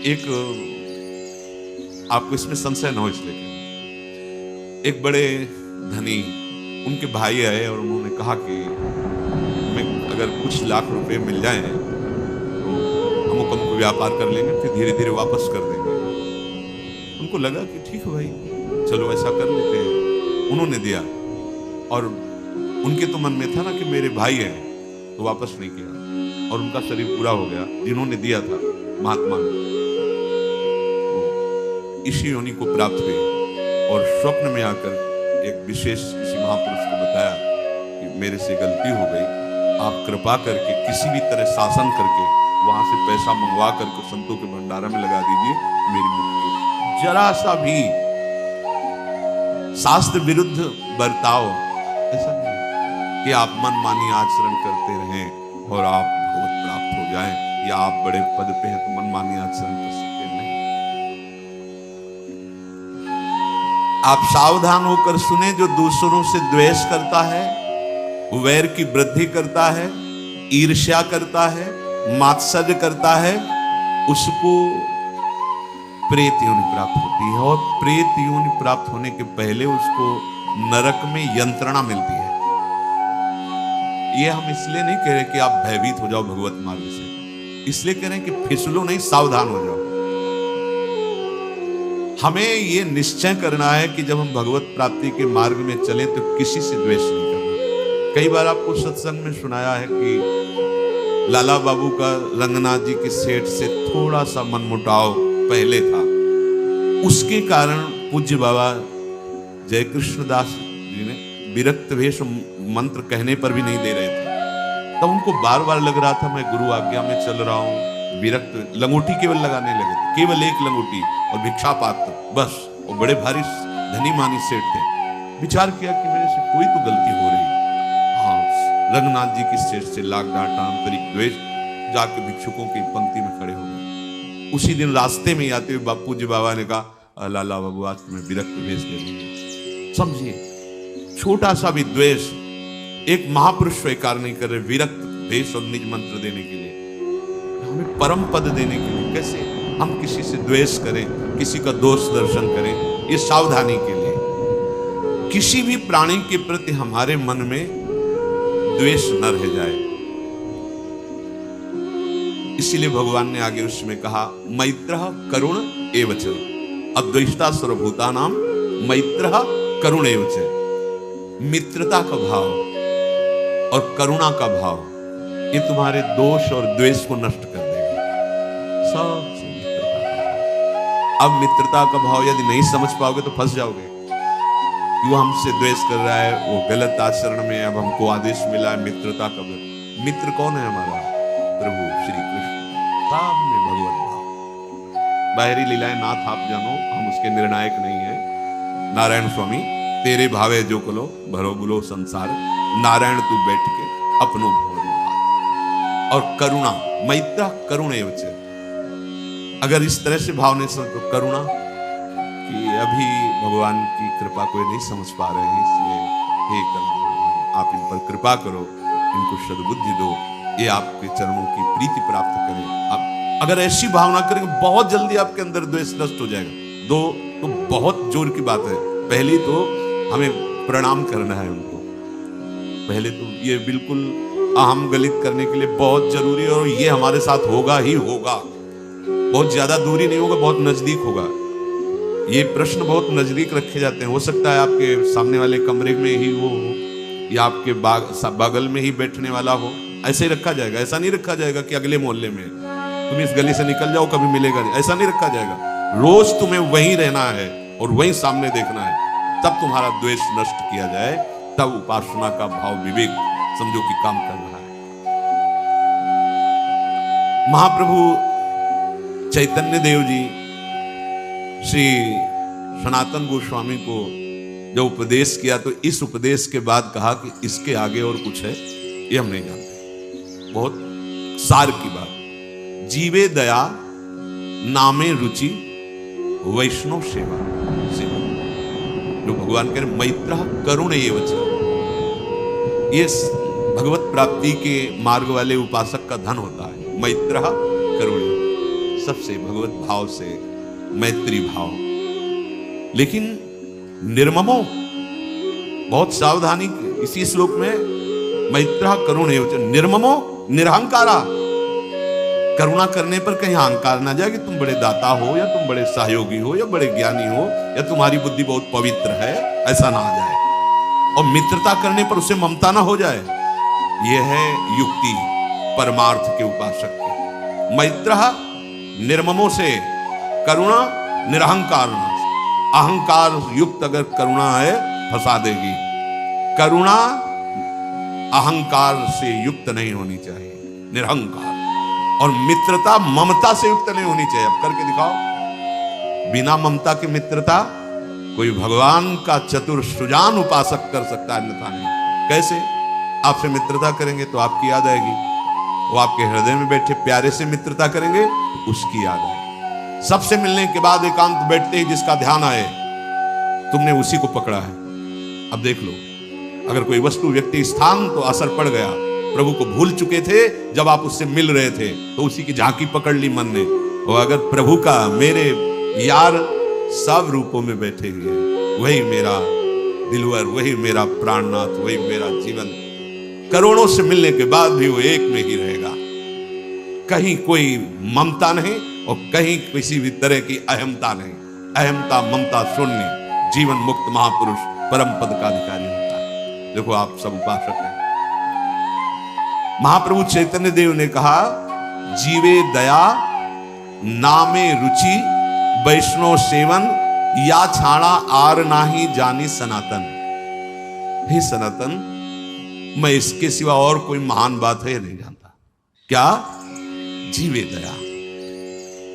एक आपको इसमें संशय न हो इसलिए एक बड़े धनी उनके भाई आए और उन्होंने कहा कि हमें अगर कुछ लाख रुपए मिल जाएं तो हम अमुक व्यापार कर लेंगे, फिर धीरे धीरे वापस कर देंगे। उनको लगा कि ठीक है भाई, चलो ऐसा कर लेते हैं। उन्होंने दिया और उनके तो मन में था ना कि मेरे भाई हैं, तो वापस नहीं किया और उनका शरीर पूरा हो गया। जिन्होंने दिया था महात्मा ने इसी योनि को प्राप्त हुई और स्वप्न में आकर एक विशेष किसी महापुरुष को बताया कि मेरे से गलती हो गई, आप कृपा करके किसी भी तरह शासन करके वहां से पैसा मंगवा करके संतों के भंडारा में लगा दीजिए, मेरी मुक्ति। जरा सा भी शास्त्र विरुद्ध बर्ताव ऐसा नहीं कि आप मनमानी आचरण करते रहें और आप भगवत प्राप्त हो जाएं, या आप बड़े पद पे हैं तो मनमानी आचरण कर सकते नहीं। आप सावधान होकर सुने, जो दूसरों से द्वेष करता है, वैर की वृद्धि करता है, ईर्ष्या करता है, मात्सर्य करता है, उसको प्रेत योनि प्राप्त होती है और प्रेत योनि प्राप्त होने के पहले उसको नरक में यंत्रणा मिलती है। ये हम इसलिए नहीं कह रहे कि आप भयभीत हो जाओ भगवत मार्ग से, इसलिए कह रहे हैं कि फिसलो नहीं, सावधान हो जाओ। हमें ये निश्चय करना है कि जब हम भगवत प्राप्ति के मार्ग में चलें तो किसी से द्वेष नहीं करना। कई बार आपको सत्संग में सुनाया है कि लाला बाबू का रंगनाथ जी के सेठ से थोड़ा सा मनमुटाव पहले था, उसके कारण पूज्य बाबा जय कृष्णदास जी ने विरक्त वेश मंत्र कहने पर भी नहीं दे रहे थे। तब उनको बार बार लग रहा था मैं गुरु आज्ञा में चल रहा हूं, विरक्त लंगोटी केवल लगाने लगे थे, केवल एक लंगोटी और भिक्षा पात्र बस। और बड़े भारी धनी मानी सेठ थे। विचार किया कि मेरे से कोई तो गलती हो रही। हाँ, रंगनाथ जी की सेठ से लाख डांटा, आंतरिक द्वेष, जाके भिक्षुकों की पंक्ति में खड़े हो गए। उसी दिन रास्ते में आते हुए बापू जी बाबा ने कहा लाला बाबू आज तुम्हें विरक्त भेज दे देंगे। समझिए, छोटा सा भी द्वेष एक महापुरुष स्वीकार नहीं कर रहे, विरक्त देश और निज मंत्र देने के लिए, हमें परम पद देने के लिए। कैसे हम किसी से द्वेष करें, किसी का दोष दर्शन करें, ये सावधानी के लिए। किसी भी प्राणी के प्रति हमारे मन में द्वेष न रह जाए, इसीलिए भगवान ने आगे उसमें कहा मैत्रः करुण एवच, अद्वेष्टा सर्वभूतानां मैत्रः करुण एवच। मित्रता का भाव और करुणा का भाव ये तुम्हारे दोष और द्वेष को नष्ट कर देगा। सब अब मित्रता का भाव यदि नहीं समझ पाओगे तो फंस जाओगे। वो हमसे द्वेष कर रहा है, वो गलत आचरण में, अब हमको आदेश मिला है मित्रता का। मित्र कौन है हमारा? प्रभु श्री कृष्ण। सब में भगवत भाव, बाहरी लीलाएं नाथ आप जानो, हम उसके निर्णायक नहीं है। नारायण स्वामी तेरे भावे जो कलो भरो बुलो संसार, नारायण तू बैठ के अपनो भोर। और करुणा, मैत्र करुण एवच। अगर इस तरह से भाव नहीं समझ तो करुणा कि अभी भगवान की कृपा कोई नहीं समझ पा रहे हैं, इसलिए हे करुणा आप इन पर कृपा करो, इनको सद्बुद्धि दो, ये आपके चरणों की प्रीति प्राप्त करें। आप अगर ऐसी भावना करेंगे बहुत जल्दी आपके अंदर द्वेष नष्ट हो जाएगा। दो तो बहुत जोर की बात है। पहली तो हमें प्रणाम करना है उनको, पहले तो ये बिल्कुल अहम गलित करने के लिए बहुत जरूरी है और ये हमारे साथ होगा ही होगा। बहुत ज्यादा दूरी नहीं होगा, बहुत नजदीक होगा। ये प्रश्न बहुत नजदीक रखे जाते हैं। हो सकता है आपके सामने वाले कमरे में ही वो हो या आपके बगल में ही बैठने वाला हो, ऐसे ही रखा जाएगा। ऐसा नहीं रखा जाएगा कि अगले मोहल्ले में तुम इस गली से निकल जाओ कभी मिलेगा नहीं, ऐसा नहीं रखा जाएगा। रोज तुम्हें वहीं रहना है और वहीं सामने देखना है, तब तुम्हारा द्वेष नष्ट किया जाए, तब उपासना का भाव विवेक समझो कि काम कर रहा है। महाप्रभु चैतन्य देव जी श्री सनातन गोस्वामी को जब उपदेश किया तो इस उपदेश के बाद कहा कि इसके आगे और कुछ है ये हम नहीं जानते। बहुत सार की बात, जीवे दया नामे रुचि वैष्णव सेवा। जो भगवान कह रहे मैत्र करुण एवच, ये भगवत प्राप्ति के मार्ग वाले उपासक का धन होता है। मैत्र करुण, सबसे भगवत भाव से, मैत्री भाव। लेकिन निर्ममो, बहुत सावधानी, इसी श्लोक में मैत्रः करुण एवं च निर्ममो निरहंकारा, करुणा करने पर कहीं अहंकार ना जाए कि तुम बड़े दाता हो या तुम बड़े सहयोगी हो या बड़े ज्ञानी हो या तुम्हारी बुद्धि बहुत पवित्र है, ऐसा ना आ जाए। और मित्रता करने पर उसे ममता ना हो जाए। यह है युक्ति परमार्थ के उपासक की। मैत्रः निर्ममों से, करुणा निरहंकार, अहंकार युक्त अगर करुणा है फंसा देगी। करुणा अहंकार से युक्त नहीं होनी चाहिए, निरहंकार। और मित्रता ममता से युक्त नहीं होनी चाहिए। अब करके दिखाओ। बिना ममता की मित्रता कोई भगवान का चतुर सुजान उपासक कर सकता है, अन्यथा नहीं। कैसे? आपसे मित्रता करेंगे तो आपकी याद आएगी, वो आपके हृदय में बैठे प्यारे से मित्रता करेंगे तो उसकी याद आएगी। सबसे मिलने के बाद एकांत बैठते ही जिसका ध्यान आए, तुमने उसी को पकड़ा है। अब देख लो, अगर कोई वस्तु, व्यक्ति, स्थान तो असर पड़ गया। प्रभु को भूल चुके थे जब आप उससे मिल रहे थे तो उसी की झांकी पकड़ ली मन ने। और अगर प्रभु का, मेरे यार सब रूपों में बैठे हुए, वही मेरा दिलवर, वही मेरा प्राणनाथ, वही मेरा जीवन, करोड़ों से मिलने के बाद भी वो एक में ही रहेगा। कहीं कोई ममता नहीं और कहीं किसी भी तरह की अहमता नहीं। अहमता ममता शून्य जीवन मुक्त महापुरुष परम पद का अधिकारी होता है। देखो, आप सब उपासक हैं। महाप्रभु चैतन्य देव ने कहा, जीवे दया नामे रुचि वैष्णव सेवन या छाड़ा आर नाही जानी सनातन। हे सनातन, मैं इसके सिवा और कोई महान बात है नहीं जानता। क्या? जीवे दया।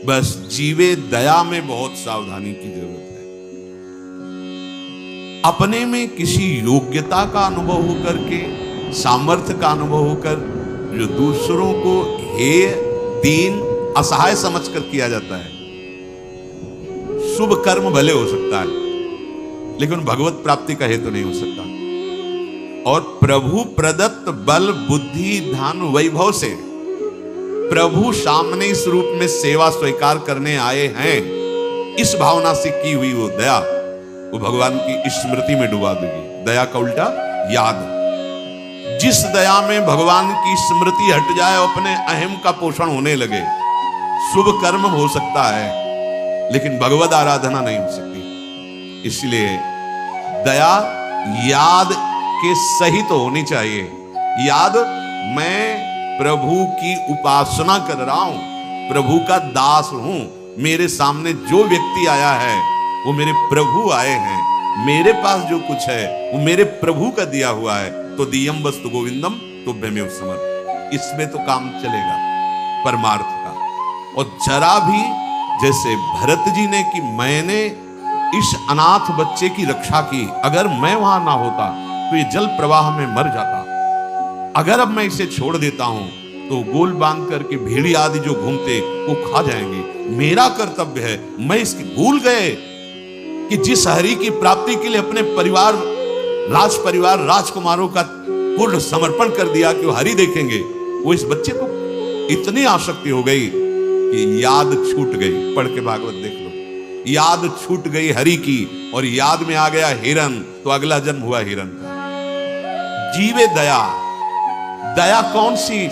बस जीवे दया में बहुत सावधानी की जरूरत है। अपने में किसी योग्यता का अनुभव होकर के, सामर्थ्य का अनुभव होकर जो दूसरों को हेय, दीन, असहाय समझकर किया जाता है, शुभ कर्म भले हो सकता है लेकिन भगवत प्राप्ति का हेतु नहीं हो सकता। और प्रभु प्रदत्त बल, बुद्धि, धन, वैभव से प्रभु सामने इस रूप में सेवा स्वीकार करने आए हैं, इस भावना से की हुई वो दया, वो भगवान की स्मृति में डुबा देगी। दया का उल्टा याद। जिस दया में भगवान की स्मृति हट जाए, अपने अहम का पोषण होने लगे, शुभ कर्म हो सकता है लेकिन भगवत आराधना नहीं हो सकती। इसलिए दया याद के सहित तो होनी चाहिए। याद, मैं प्रभु की उपासना कर रहा हूं, प्रभु का दास हूं, मेरे सामने जो व्यक्ति आया है वो मेरे प्रभु आए हैं, मेरे पास जो कुछ है वो मेरे प्रभु का दिया हुआ है। तो दियम वस्तु गोविंदम तुभ्यमेव समर्थ। इसमें तो काम चलेगा परमार्थ का। और जरा भी जैसे भरत जी ने कि मैंने इस अनाथ बच्चे की रक्षा की, अगर मैं वहां ना होता तो ये जल प्रवाह में मर जाता। अगर अब मैं इसे छोड़ देता हूं तो गोल बांध करके भेड़ी आदि जो घूमते वो खा जाएंगे। मेरा कर्तव्य है, मैं इसकी भूल गए कि जिस हरि की प्राप्ति के लिए अपने परिवार, राज परिवार, राजकुमारों का पूर्ण समर्पण कर दिया कि वो हरि देखेंगे, वो इस बच्चे को इतनी आसक्ति हो गई कि याद छूट गई। पढ़ के भागवत देख लो, याद छूट गई हरि की और याद में आ गया हिरन, तो अगला जन्म हुआ हिरन का। जीवे दया। दया कौन सी?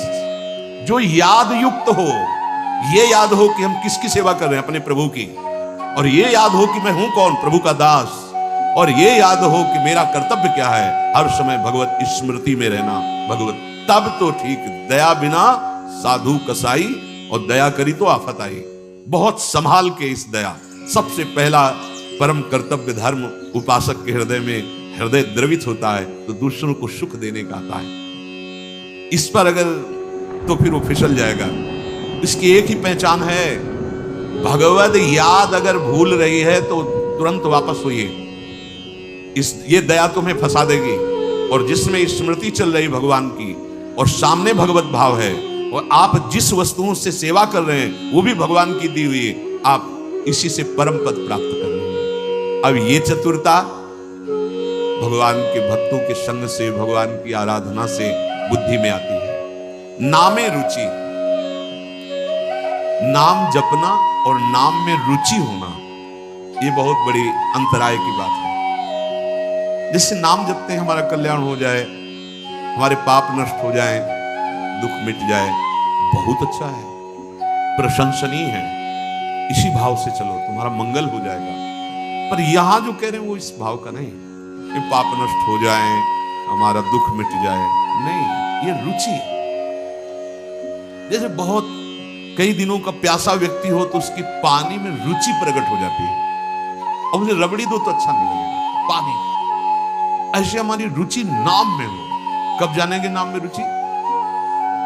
जो याद युक्त हो, ये याद हो कि हम किसकी सेवा कर रहे हैं, अपने प्रभु की, और ये याद हो कि मैं हूं कौन, प्रभु का दास, और ये याद हो कि मेरा कर्तव्य क्या है, हर समय भगवत स्मृति में रहना। भगवत तब तो ठीक, दया बिना साधु कसाई, और दया करी तो आफत आई। बहुत संभाल के इस दया। सबसे पहला परम कर्तव्य धर्म उपासक के हृदय में हृदय द्रवित होता है तो दूसरों को सुख देने का आता है। इस पर अगर तो फिर वो फिसल जाएगा। इसकी एक ही पहचान है, भगवत याद अगर भूल रही है तो तुरंत वापस होइए। ये दया तुम्हें फंसा देगी। और जिसमें स्मृति चल रही भगवान की और सामने भगवत भाव है और आप जिस वस्तुओं से सेवा कर रहे हैं वो भी भगवान की दी हुई, आप इसी से परम पद प्राप्त कर लेंगे। अब ये चतुरता भगवान के भक्तों के संग से, भगवान की आराधना से बुद्धि में आती है। नामे रुचि। नाम जपना और नाम में रुचि होना, ये बहुत बड़ी अंतराय की बात है। जिससे नाम जपते हैं हमारा कल्याण हो जाए, हमारे पाप नष्ट हो जाए, दुख मिट जाए, बहुत अच्छा है, प्रशंसनीय है। इसी भाव से चलो, तुम्हारा मंगल हो जाएगा। पर यहां जो कह रहे हैं वो इस भाव का नहीं कि पाप नष्ट हो जाए, हमारा दुख मिट जाए, नहीं, ये रुचि। जैसे बहुत कई दिनों का प्यासा व्यक्ति हो तो उसकी पानी में रुचि प्रकट हो जाती है, और मुझे रबड़ी दो तो अच्छा नहीं लगेगा, पानी। ऐसे हमारी रुचि नाम में हो। कब जानेंगे नाम में रुचि?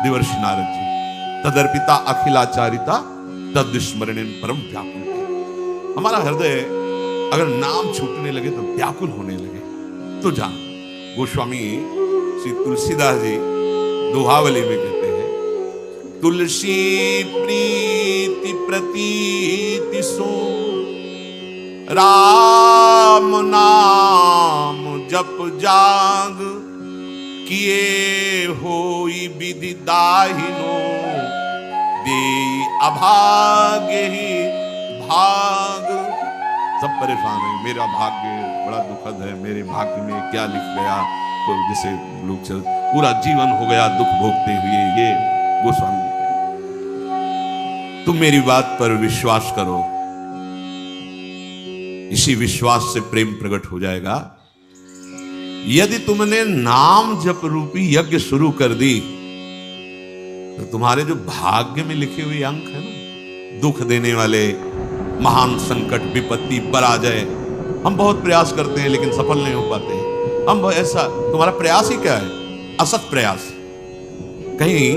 देवर्षि नारद जी, तदर्पिता अखिलाचारिता तद स्मरणेन परम व्याकुल। हमारा हृदय अगर नाम छूटने लगे तो व्याकुल होने लगे तो जान। गोस्वामी श्री तुलसीदास जी दोहावली में कहते हैं, तुलसी प्रीति प्रतीति सो राम नाम जप जाग, किए होई विधि दाहिनो देई अभाग्य ही भाग। सब परेशान है, मेरा भाग्य बड़ा दुखद है, मेरे भाग्य में क्या लिख गया। तो जैसे लोग चल पूरा जीवन हो गया दुख भोगते हुए। ये गोस्वामी तुम मेरी बात पर विश्वास करो, इसी विश्वास से प्रेम प्रकट हो जाएगा। यदि तुमने नाम जप रूपी यज्ञ शुरू कर दी तो तुम्हारे जो भाग्य में लिखे हुए अंक है ना, दुख देने वाले, महान संकट, विपत्ति, पराजय, हम बहुत प्रयास करते हैं लेकिन सफल नहीं हो पाते हैं। हम ऐसा, तुम्हारा प्रयास ही क्या है? असत प्रयास। कहीं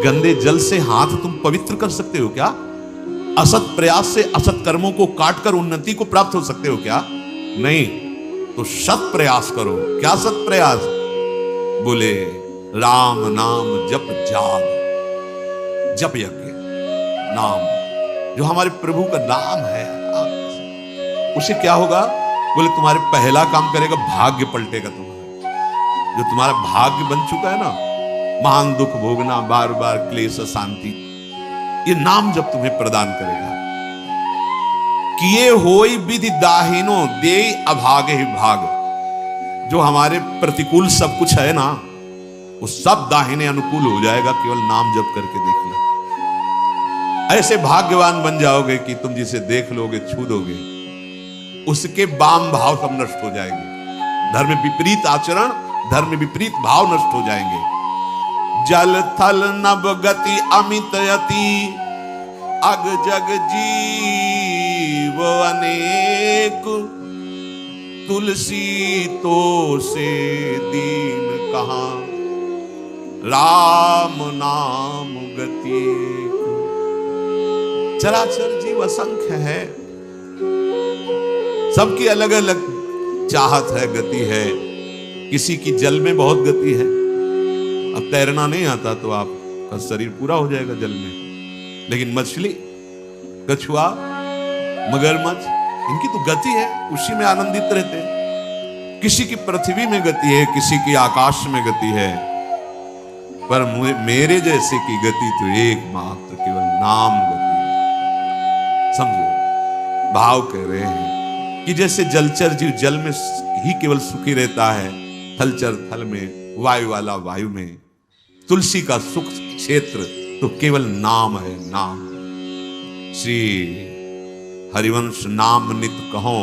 गंदे जल से हाथ तुम पवित्र कर सकते हो क्या? असत प्रयास से असत कर्मों को काटकर उन्नति को प्राप्त हो सकते हो क्या? नहीं। तो सत प्रयास करो। क्या सत प्रयास? बोले राम नाम जप जाग, जप यज्ञ नाम, जो हमारे प्रभु का नाम है, उसे क्या होगा? बोले तुम्हारे पहला काम करेगा, भाग्य पलटेगा तुम्हारा। जो तुम्हारा भाग्य बन चुका है ना, महान दुख भोगना, बार बार क्लेश, शांति, ये नाम जब तुम्हें प्रदान करेगा। किए होई विधि दाहिनो दे अभागे ही भाग। जो हमारे प्रतिकूल सब कुछ है ना, वो सब दाहिने अनुकूल हो जाएगा, केवल नाम जप करके देख लो। ऐसे भाग्यवान बन जाओगे कि तुम जिसे देख लोगे, छू दोगे, उसके वाम भाव सब नष्ट हो जाएंगे। धर्म विपरीत आचरण, धर्म विपरीत भाव नष्ट हो जाएंगे। जल थल नभ गति अमित यति, अग जग जीव अनेक, तुलसी तो से दीन कहां, राम नाम गति। चराचर जीव असंख्य है, सबकी अलग अलग चाहत है, गति है। किसी की जल में बहुत गति है। अब तैरना नहीं आता तो आपका शरीर पूरा हो जाएगा जल में, लेकिन मछली, कछुआ, मगरमच्छ, इनकी तो गति है, उसी में आनंदित रहते हैं। किसी की पृथ्वी में गति है, किसी की आकाश में गति है, पर मेरे जैसे की गति तो एकमात्र केवल नाम गति। समझो, भाव कह रहे हैं कि जैसे जलचर जीव जल में ही केवल सुखी रहता है, थलचर थल में, वायु वाला वायु में, तुलसी का सुख क्षेत्र तो केवल नाम है, नाम। श्री हरिवंश नाम नित कहो,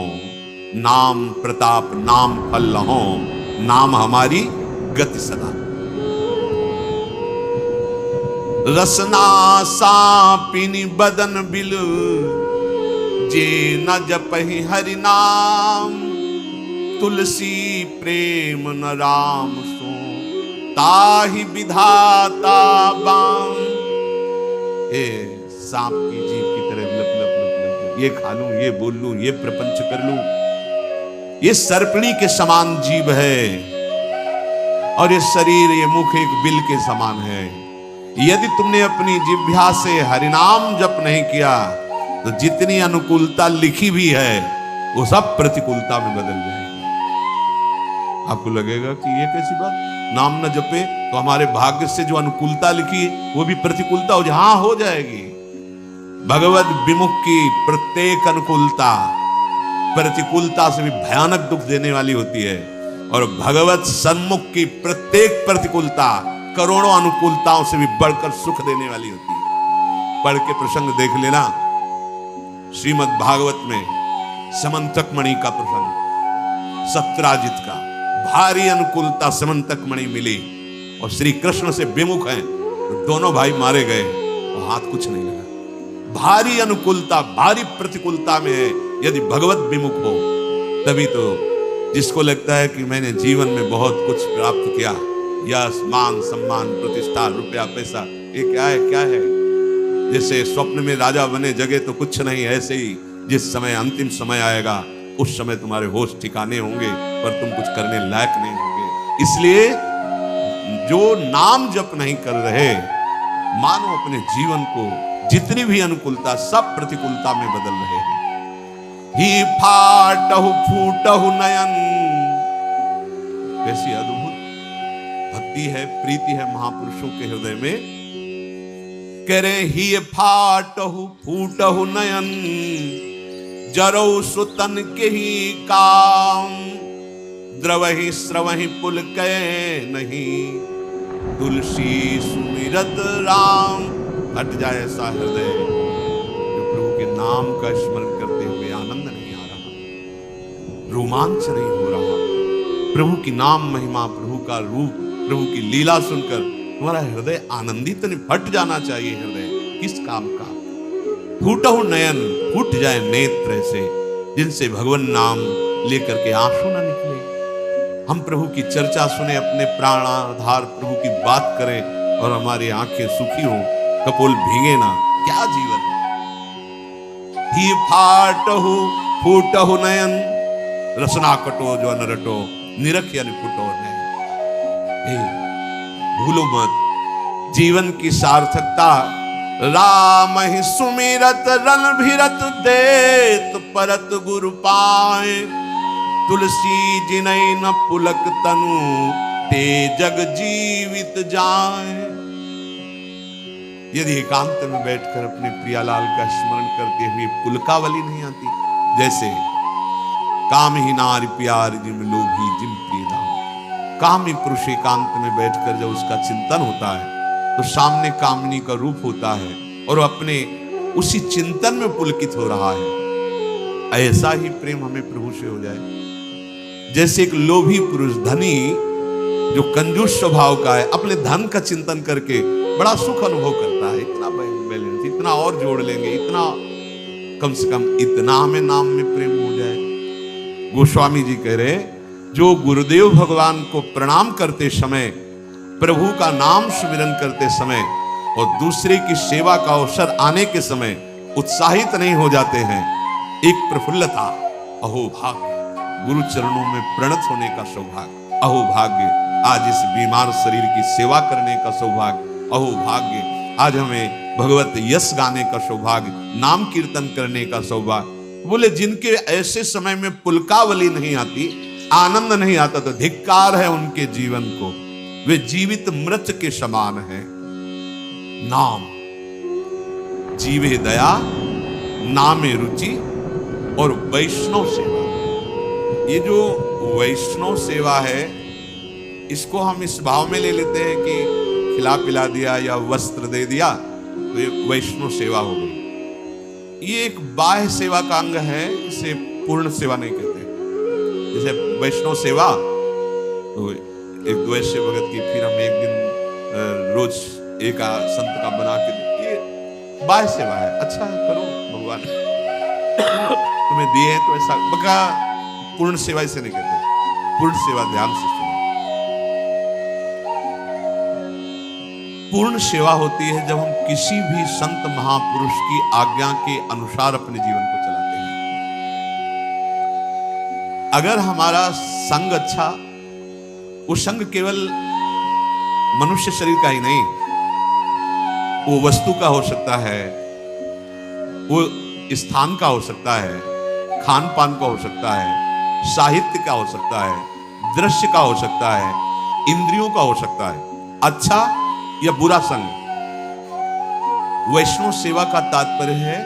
नाम प्रताप नाम फल लहो, नाम हमारी गति सदा। रसना सापिनी बदन बिल, जे न जपहि हरि नाम, तुलसी प्रेम न राम सो, ताहि विधाता बाम। सांप की जीभ की तरह लप लप लप लप, ये खा लूं, ये बोल लूं, ये प्रपंच कर लूं। ये सर्पणी के समान जीव है, और ये शरीर, ये मुख एक बिल के समान है। यदि तुमने अपनी जिह्वा से हरिनाम जप नहीं किया तो जितनी अनुकूलता लिखी भी है वो सब प्रतिकूलता में बदल जाएगी। आपको लगेगा कि ये कैसी बात, नाम न जपे तो हमारे भाग्य से जो अनुकूलता लिखी वो भी प्रतिकूलता हो जाए। हाँ, हो जाएगी। भगवत विमुख की प्रत्येक अनुकूलता प्रतिकूलता से भी भयानक दुख देने वाली होती है, और भगवत सन्मुख की प्रत्येक प्रतिकूलता करोड़ों अनुकूलताओं से भी बढ़कर सुख देने वाली होती है। पढ़ के प्रसंग देख लेना, श्रीमद् भागवत में समंतक मणि का प्रसंग, सत्राजित का भारी अनुकूलता समंतक मणि मिली और श्री कृष्ण से विमुख हैं तो दोनों भाई मारे गए और हाथ कुछ नहीं लगा। भारी अनुकूलता भारी प्रतिकूलता में है यदि भगवत विमुख हो, तभी तो जिसको लगता है कि मैंने जीवन में बहुत कुछ प्राप्त किया, यश मान सम्मान प्रतिष्ठा रुपया पैसा, ये क्या है। जैसे स्वप्न में राजा बने जगे तो कुछ नहीं, ऐसे ही जिस समय अंतिम समय आएगा उस समय तुम्हारे होश ठिकाने होंगे पर तुम कुछ करने लायक नहीं होंगे। इसलिए जो नाम जप नहीं कर रहे, मानो अपने जीवन को जितनी भी अनुकूलता सब प्रतिकूलता में बदल रहे हैं। ही फाटहु फूटहु नयन, कैसी अद्भुत भक्ति है, प्रीति है महापुरुषों के हृदय में। कह रहे ही फाटहु फूटहु नयन, जरौ सुतन के ही काम, द्रवहि स्रवहि पुल कै नहीं, तुलसी सुमिरत राम। हट जाए ऐसा हृदय जो प्रभु के नाम का स्मरण करते हुए आनंद नहीं आ रहा, रोमांच नहीं हो रहा। प्रभु की नाम महिमा, प्रभु का रूप, प्रभु की लीला सुनकर तुम्हारा हृदय आनंदित नहीं, फट जाना चाहिए हृदय किस काम का। फूटहु नयन, फूट जाए नेत्र ऐसे जिनसे भगवान नाम लेकर के आंसू ना निकले। हम प्रभु की चर्चा सुने, अपने प्राणाधार प्रभु की बात करें और हमारी आंखें सुखी हो, कपोल भीगे ना, क्या जीवन। ही फाटहु फूटहु नयन, रसना कटो जो अनरटो, निरख यानी फुटो नहीं। भूलो मत जीवन की सार्थकता, राम ही सुमिरत रन भिरत देत परत गुरु पाए, तुलसी जिनई न पुलक तनु ते जग जीवित जाए। यदि एकांत में बैठकर अपने प्रियालाल का स्मरण करते हुए पुलकावली नहीं आती, जैसे काम ही नारी प्यार जिम लोभी जिम प्रिय दाम। कामी पुरुष एकांत में बैठकर जब उसका चिंतन होता है तो सामने कामनी का रूप होता है और अपने उसी चिंतन में पुलकित हो रहा है। ऐसा ही प्रेम हमें प्रभु से हो जाए। जैसे एक लोभी पुरुष, धनी जो कंजूस स्वभाव का है, अपने धन का चिंतन करके बड़ा सुख अनुभव करता है। इतना बैलेंस, इतना और जोड़ लेंगे, इतना कम से कम इतना हमें नाम में प्रेम हो जाए। गोस्वामी जी कह रहे, जो गुरुदेव भगवान को प्रणाम करते समय, प्रभु का नाम सुमिरन करते समय और दूसरे की सेवा का अवसर आने के समय उत्साहित नहीं हो जाते हैं, एक प्रफुल्लता, अहो भाग्य, गुरु चरणों में प्रणत होने का सौभाग्य, अहो भाग्य, आज इस बीमार शरीर की सेवा करने का सौभाग्य, अहो भाग्य, आज हमें भगवत यश गाने का सौभाग्य, नाम कीर्तन करने का सौभाग्य। बोले जिनके ऐसे समय में पुलकावली नहीं आती, आनंद नहीं आता, तो धिक्कार है उनके जीवन को, वे जीवित मृत के समान है। नाम जीवे दया, नामे रुचि और वैष्णव सेवा। ये जो वैष्णव सेवा है, इसको हम इस भाव में ले लेते हैं कि खिला पिला दिया या वस्त्र दे दिया तो ये वैष्णव सेवा हो गई। ये एक बाह्य सेवा का अंग है, इसे पूर्ण सेवा नहीं कहते। जैसे वैष्णव सेवा तो एक द्वैष्य भगत की, फिर हम एक दिन रोज एक संत का बना के, ये बाह्य सेवा है। अच्छा करो, भगवान तुम्हें दिए हैं तो ऐसा बका। पूर्ण सेवा इसे नहीं कहते। पूर्ण सेवा ध्यान से सुनो, पूर्ण सेवा होती है जब हम किसी भी संत महापुरुष की आज्ञा के अनुसार अपने जीवन को चलाते हैं। अगर हमारा संग अच्छा, वो संग केवल मनुष्य शरीर का ही नहीं, वो वस्तु का हो सकता है, वो स्थान का हो सकता है, खान पान का हो सकता है, साहित्य का हो सकता है, दृश्य का हो सकता है, इंद्रियों का हो सकता है। अच्छा या बुरा संग, वैष्णव सेवा का तात्पर्य है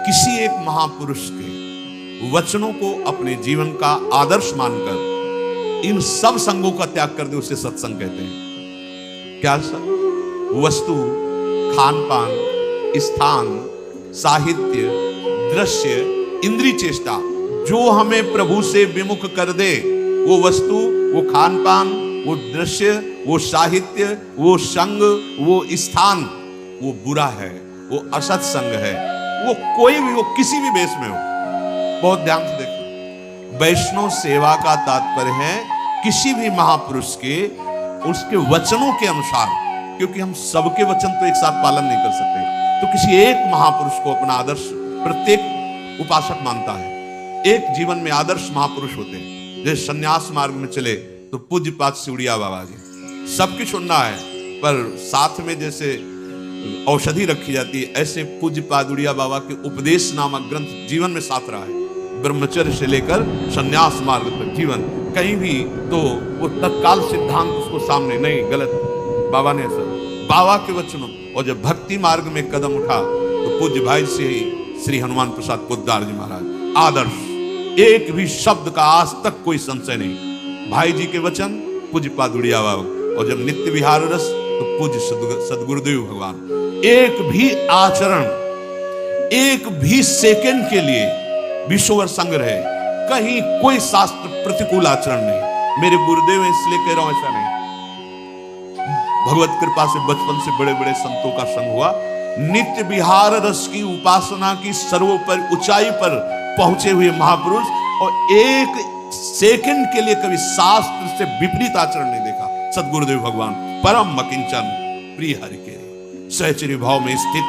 किसी एक महापुरुष के वचनों को अपने जीवन का आदर्श मानकर इन सब संगों का त्याग कर दे, उसे सत्संग कहते हैं। क्या सब? वस्तु, खान पान, स्थान, साहित्य, दृश्य, इंद्रिय चेष्टा जो हमें प्रभु से विमुख कर दे, वो वस्तु, वो खान पान, वो दृश्य, वो साहित्य, वो संग, वो स्थान, वो बुरा है, वो असत संग है। वो कोई भी हो, किसी भी बेस में हो। बहुत ध्यान से देखो, वैष्णव सेवा का तात्पर्य है किसी भी महापुरुष के उसके वचनों के अनुसार, क्योंकि हम सबके वचन तो एक साथ पालन नहीं कर सकते, तो किसी एक महापुरुष को अपना आदर्श प्रत्येक उपासक मानता है। एक जीवन में आदर्श महापुरुष होते हैं। जैसे सन्यास मार्ग में चले तो पूज्यपाद सिवड़िया बाबा जी, सब कुछ सुनना है पर साथ में जैसे औषधि रखी जाती है, ऐसे पूज्यपाद उड़िया बाबा के उपदेश नामक ग्रंथ जीवन में साथ रहा है। ब्रह्मचर्य से लेकर सन्यास मार्ग तक जीवन, कहीं भी तो वो तत्काल सिद्धांत उसको सामने नहीं, गलत, बाबा ने ऐसा, बाबा के वचनों। और जब भक्ति मार्ग में कदम उठा तो पूज्य भाई से श्री हनुमान प्रसाद पोद्दार जी महाराज, आदर्श, एक भी शब्द का आज तक कोई संशय नहीं। भाई जी के वचन, पूज्य पादुड़िया बाबा। और जब नित्य विहार रस तो पूज्य सदगुरुदेव भगवान। एक भी आचरण, एक भी सेकंड के लिए विश्ववर संग रहे, कहीं कोई शास्त्र प्रतिकूल आचरण नहीं। मेरे गुरुदेव हैं इसलिए कह रहा हूं, ऐसा नहीं। भगवत कृपा से बचपन से बड़े बड़े संतों का संग हुआ, नित्य विहार रस की उपासना की सर्वोपरि ऊंचाई पर पहुंचे हुए महापुरुष, और एक सेकंड के लिए कभी शास्त्र से विपरीत आचरण नहीं देखा। सदगुरुदेव भगवान परम अकिंचन प्रिय हरि के सहचर्य भाव में स्थित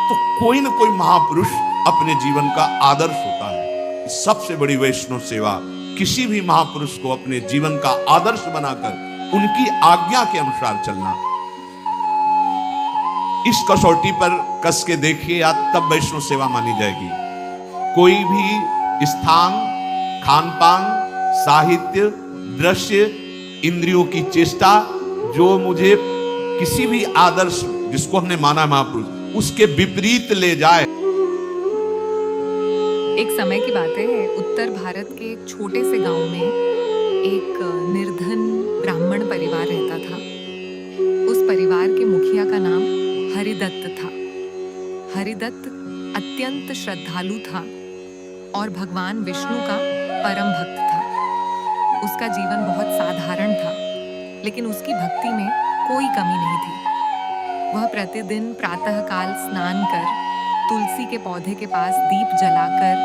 तो कोई ना कोई महापुरुष अपने जीवन का आदर्श होता है। सबसे बड़ी वैष्णव सेवा किसी भी महापुरुष को अपने जीवन का आदर्श बनाकर उनकी आज्ञा के अनुसार चलना। इस कसौटी पर कस के देखिए या तब वैष्णव सेवा मानी जाएगी। कोई भी स्थान, खान पान, साहित्य, दृश्य, इंद्रियों की चेष्टा जो मुझे किसी भी आदर्श जिसको हमने माना महापुरुष उसके विपरीत ले जाए। एक समय की बात है, उत्तर भारत के एक छोटे से गांव में एक निर्धन ब्राह्मण परिवार रहता था। उस परिवार के मुखिया का नाम हरिदत्त था। हरिदत्त अत्यंत श्रद्धालु था और भगवान विष्णु का परम भक्त था। उसका जीवन बहुत साधारण था, लेकिन उसकी भक्ति में कोई कमी नहीं थी। वह प्रतिदिन प्रातःकाल स्नान कर तुलसी के पौधे के पास दीप जलाकर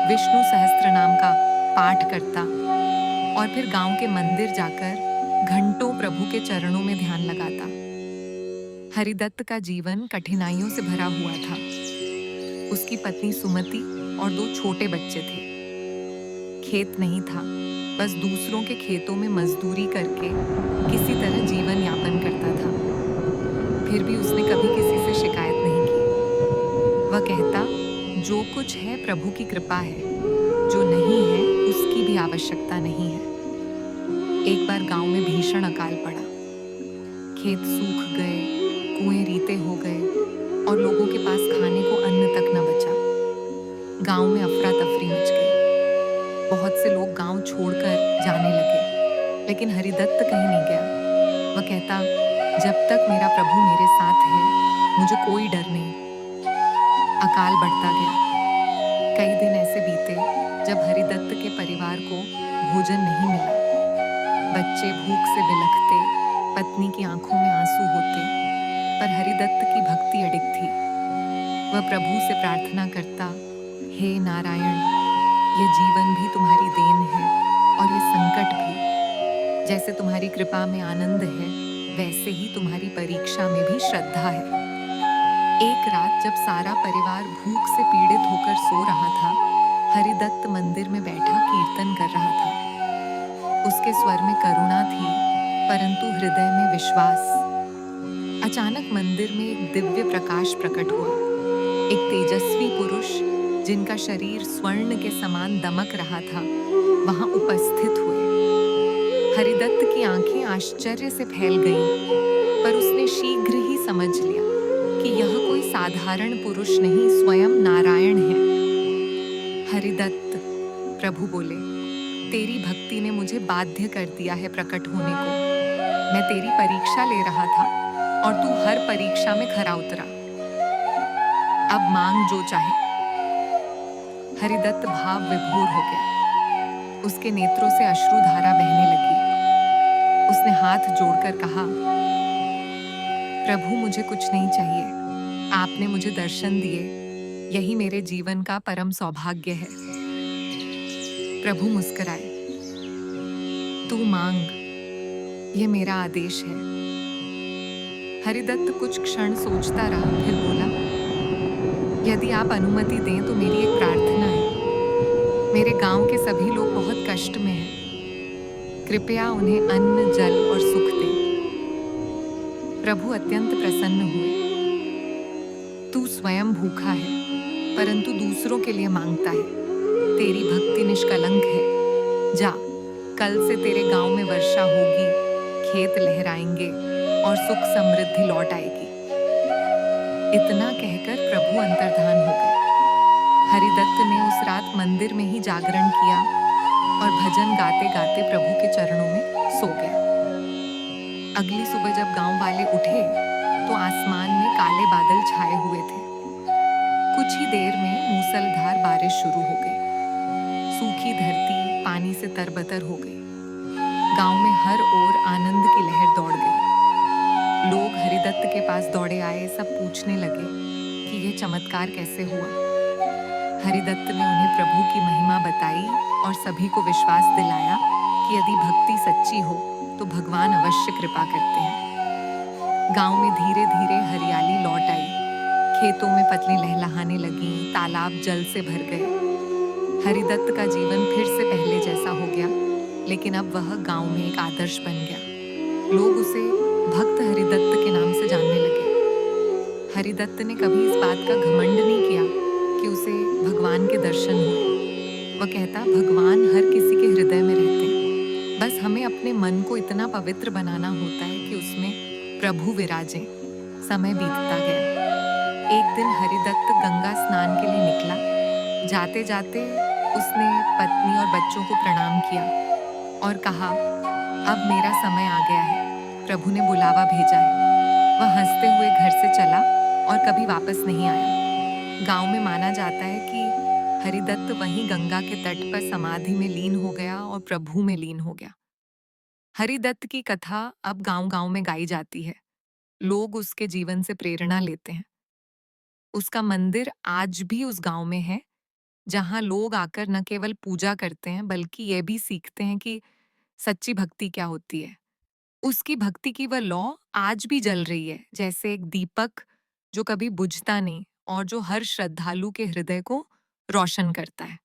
विष्णु सहस्त्र नाम का पाठ करता और फिर गांव के मंदिर जाकर घंटों प्रभु के चरणों में ध्यान लगाता। हरिदत्त का जीवन कठिनाइयों से भरा हुआ था। उसकी पत्नी सुमति और 2 छोटे बच्चे थे। खेत नहीं था, बस दूसरों के खेतों में मजदूरी करके किसी तरह जीवन यापन करता था। फिर भी उसने कभी किसी से शिकायत नहीं की। वह कहता, जो कुछ है प्रभु की कृपा है, जो नहीं है उसकी भी आवश्यकता नहीं है। एक बार गांव में भीषण अकाल पड़ा। खेत सूख गए, कुएं रीते हो गए और लोगों के पास खाने को अन्न तक न बचा। गांव में अफरा तफरी मच गई। बहुत से लोग गांव छोड़कर जाने लगे, लेकिन हरिदत्त कहीं नहीं गया। वह कहता, जब तक मेरा प्रभु मेरे साथ है, मुझे कोई डर नहीं। अकाल बढ़ता गया। कई दिन ऐसे बीते जब हरिदत्त के परिवार को भोजन नहीं मिला। बच्चे भूख से बिलखते, पत्नी की आंखों में आंसू होते, पर हरिदत्त की भक्ति अडिग थी। वह प्रभु से प्रार्थना करता, हे नारायण, यह जीवन भी तुम्हारी देन है और ये संकट भी। जैसे तुम्हारी कृपा में आनंद है, वैसे ही तुम्हारी परीक्षा में भी श्रद्धा है। एक रात जब सारा परिवार भूख से पीड़ित होकर सो रहा था, हरिदत्त मंदिर में बैठा कीर्तन कर रहा था। उसके स्वर में करुणा थी, परंतु हृदय में विश्वास। अचानक मंदिर में एक दिव्य प्रकाश प्रकट हुआ। एक तेजस्वी पुरुष जिनका शरीर स्वर्ण के समान दमक रहा था, वहां उपस्थित हुए। हरिदत्त की आंखें आश्चर्य से फैल गईं, पर उसने शीघ्र ही समझ लिया कि कि यह कोई साधारण पुरुष नहीं, स्वयं नारायण है। हरिदत्त, प्रभु बोले, तेरी भक्ति ने मुझे बाध्य कर दिया है प्रकट होने को। मैं तेरी परीक्षा ले रहा था और तू हर परीक्षा में खरा उतरा। अब मांग जो चाहे। हरिदत्त भाव विभोर हो गया। उसके नेत्रों से अश्रुधारा बहने लगी। उसने हाथ जोड़कर कहा, प्रभु मुझे कुछ नहीं चाहिए। आपने मुझे दर्शन दिए, यही मेरे जीवन का परम सौभाग्य है। प्रभु मुस्कुराए, तू मांग, ये मेरा आदेश है। हरिदत्त कुछ क्षण सोचता रहा, फिर बोला, यदि आप अनुमति दें तो मेरी एक प्रार्थना है। मेरे गांव के सभी लोग बहुत कष्ट में हैं। कृपया उन्हें अन्न, जल और सुख दें। प्रभु अत्यंत प्रसन्न हुए। तू स्वयं भूखा है, परंतु दूसरों के लिए मांगता है। तेरी भक्ति निष्कलंक है। जा, कल से तेरे गांव में वर्षा होगी, खेत लहराएंगे और सुख समृद्धि लौट आएगी। इतना कहकर प्रभु अंतर्धान हो गए। हरिदत्त ने उस रात मंदिर में ही जागरण किया और भजन गाते गाते प्रभु के चरणों में सो गया। अगली सुबह जब गांव वाले उठे तो आसमान में काले बादल छाए हुए थे। कुछ ही देर में मूसलधार बारिश शुरू हो गई। सूखी धरती पानी से तरबतर हो गई। गांव में हर ओर आनंद की लहर दौड़ गई। लोग हरिदत्त के पास दौड़े आए, सब पूछने लगे कि यह चमत्कार कैसे हुआ। हरिदत्त ने उन्हें प्रभु की महिमा बताई और सभी को विश्वास दिलाया कि यदि भक्ति सच्ची हो तो भगवान अवश्य कृपा करते हैं। गांव में धीरे धीरे हरियाली लौट आई। खेतों में पतली लहलहाने लगीं, तालाब जल से भर गए। हरिदत्त का जीवन फिर से पहले जैसा हो गया, लेकिन अब वह गांव में एक आदर्श बन गया। लोग उसे भक्त हरिदत्त के नाम से जानने लगे। हरिदत्त ने कभी इस बात का घमंड नहीं किया कि उसे भगवान के दर्शन हुए। वह कहता, भगवान हर किसी के हृदय में रहते हैं। बस हमें अपने मन को इतना पवित्र बनाना होता है कि उसमें प्रभु विराजें। समय बीतता गया। एक दिन हरिदत्त गंगा स्नान के लिए निकला। जाते जाते उसने पत्नी और बच्चों को प्रणाम किया और कहा, अब मेरा समय आ गया है। प्रभु ने बुलावा भेजा है। वह हंसते हुए घर से चला और कभी वापस नहीं आया। गांव में माना जाता है कि हरिदत्त वहीं गंगा के तट पर समाधि में लीन हो गया और प्रभु में लीन हो गया। हरिदत्त की कथा अब गांव-गांव में गाई जाती है। लोग उसके जीवन से प्रेरणा लेते हैं। उसका मंदिर आज भी उस गांव में है, जहां लोग आकर न केवल पूजा करते हैं, बल्कि ये भी सीखते हैं कि सच्ची भक्ति क्या होती है। उसकी भक्ति की वह लौ आज भी जल रही है, जैसे एक दीपक जो कभी बुझता नहीं और जो हर श्रद्धालु के हृदय को रोशन करता है।